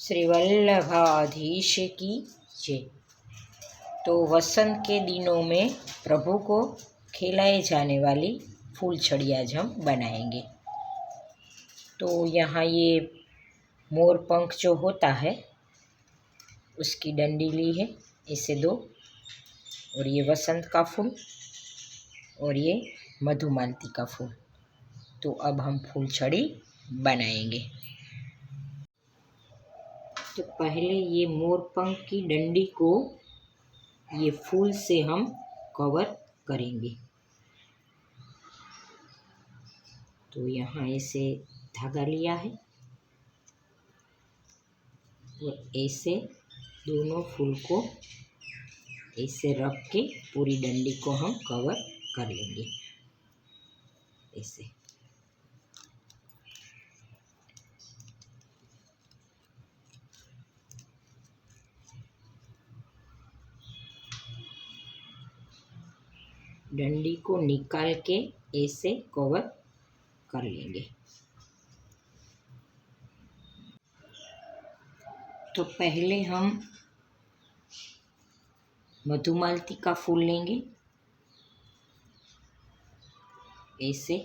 श्री वल्लभाधीश की जय। तो वसंत के दिनों में प्रभु को खिलाए जाने वाली फूल छड़ी आज हम बनाएंगे। तो यहाँ ये मोर पंख जो होता है उसकी डंडी ली है, इसे दो, और ये वसंत का फूल और ये मधुमालती का फूल। तो अब हम फूल छड़ी बनाएंगे। तो पहले ये मोर पंख की डंडी को ये फूल से हम कवर करेंगे। तो यहाँ ऐसे धागा लिया है और ऐसे दोनों फूल को ऐसे रख के पूरी डंडी को हम कवर कर लेंगे ऐसे। डंडी को निकाल के ऐसे कवर कर लेंगे। तो पहले हम मधुमालती का फूल लेंगे, ऐसे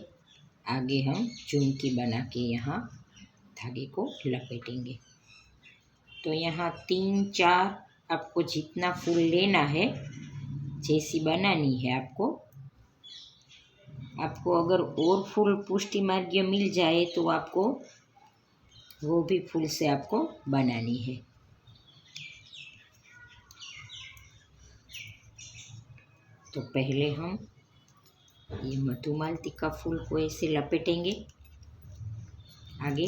आगे हम चुमकी बना के यहाँ धागे को लपेटेंगे। तो यहाँ 3-4 आपको जितना फूल लेना है, जैसी बनानी है आपको अगर और फूल पुष्टि मार्गीय मिल जाए तो आपको वो भी फूल से आपको बनानी है। तो पहले हम ये मधुमालती का फूल को ऐसे लपेटेंगे आगे।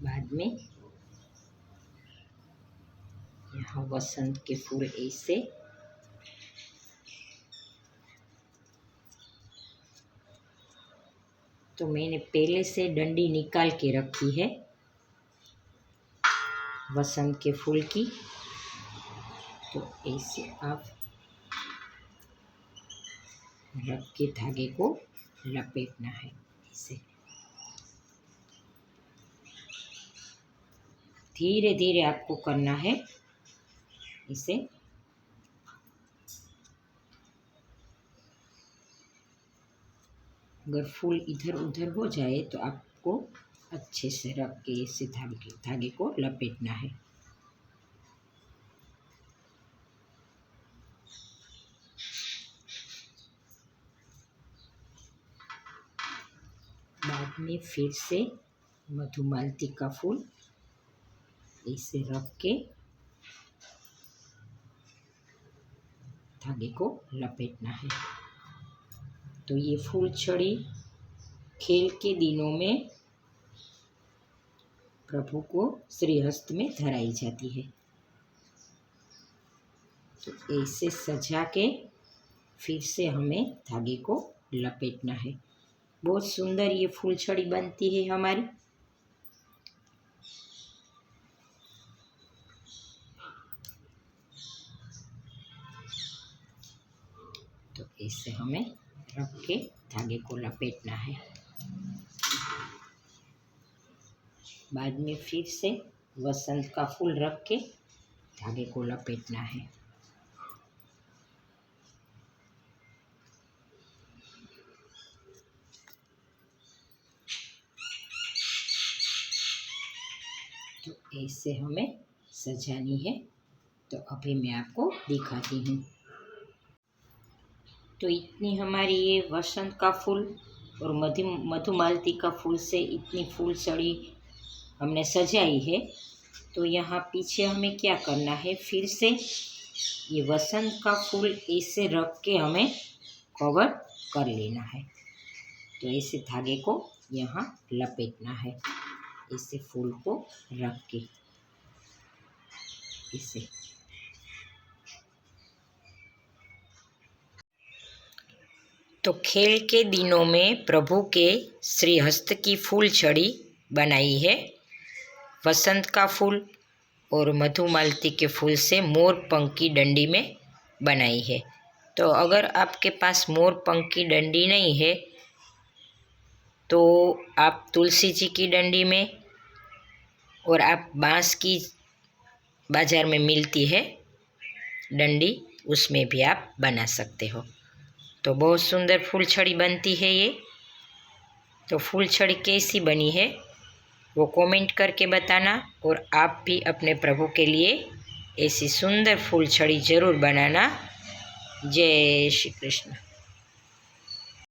बाद में यहाँ वसंत के फूल ऐसे, तो मैंने पहले से डंडी निकाल के रखी है वसंत के फूल की। तो ऐसे आप रख के धागे को लपेटना है ऐसे। धीरे धीरे आपको करना है इसे। अगर फूल इधर उधर हो जाए तो आपको अच्छे से रख के इसे धागे को लपेटना है। बाद में फिर से मधुमालती का फूल इसे रख के धागे को लपेटना है। तो ये फूल छड़ी खेल के दिनों में प्रभु को श्रीहस्त में धराई जाती है। तो ऐसे सजा के फिर से हमें धागे को लपेटना है। बहुत सुंदर ये फूल छड़ी बनती है हमारी। तो ऐसे हमें रख के धागे को लपेटना है। बाद में फिर से वसंत का फूल रख के धागे को लपेटना है। तो ऐसे हमें सजानी है। तो अभी मैं आपको दिखाती हूँ। तो इतनी हमारी ये वसंत का फूल और मधुमालती का फूल से इतनी फूल छड़ी हमने सजाई है। तो यहाँ पीछे हमें क्या करना है, फिर से ये वसंत का फूल ऐसे रख के हमें कवर कर लेना है। तो ऐसे धागे को यहाँ लपेटना है, ऐसे फूल को रख के इसे। तो खेल के दिनों में प्रभु के श्रीहस्त की फूल छड़ी बनाई है वसंत का फूल और मधुमालती के फूल से मोर पंख की डंडी में बनाई है। तो अगर आपके पास मोर पंख की डंडी नहीं है तो आप तुलसी जी की डंडी में, और आप बांस की बाज़ार में मिलती है डंडी, उसमें भी आप बना सकते हो। तो बहुत सुंदर फूलछड़ी बनती है ये। तो फूलछड़ी कैसी बनी है वो कमेंट करके बताना, और आप भी अपने प्रभु के लिए ऐसी सुंदर फूलछड़ी ज़रूर बनाना। जय श्री कृष्ण।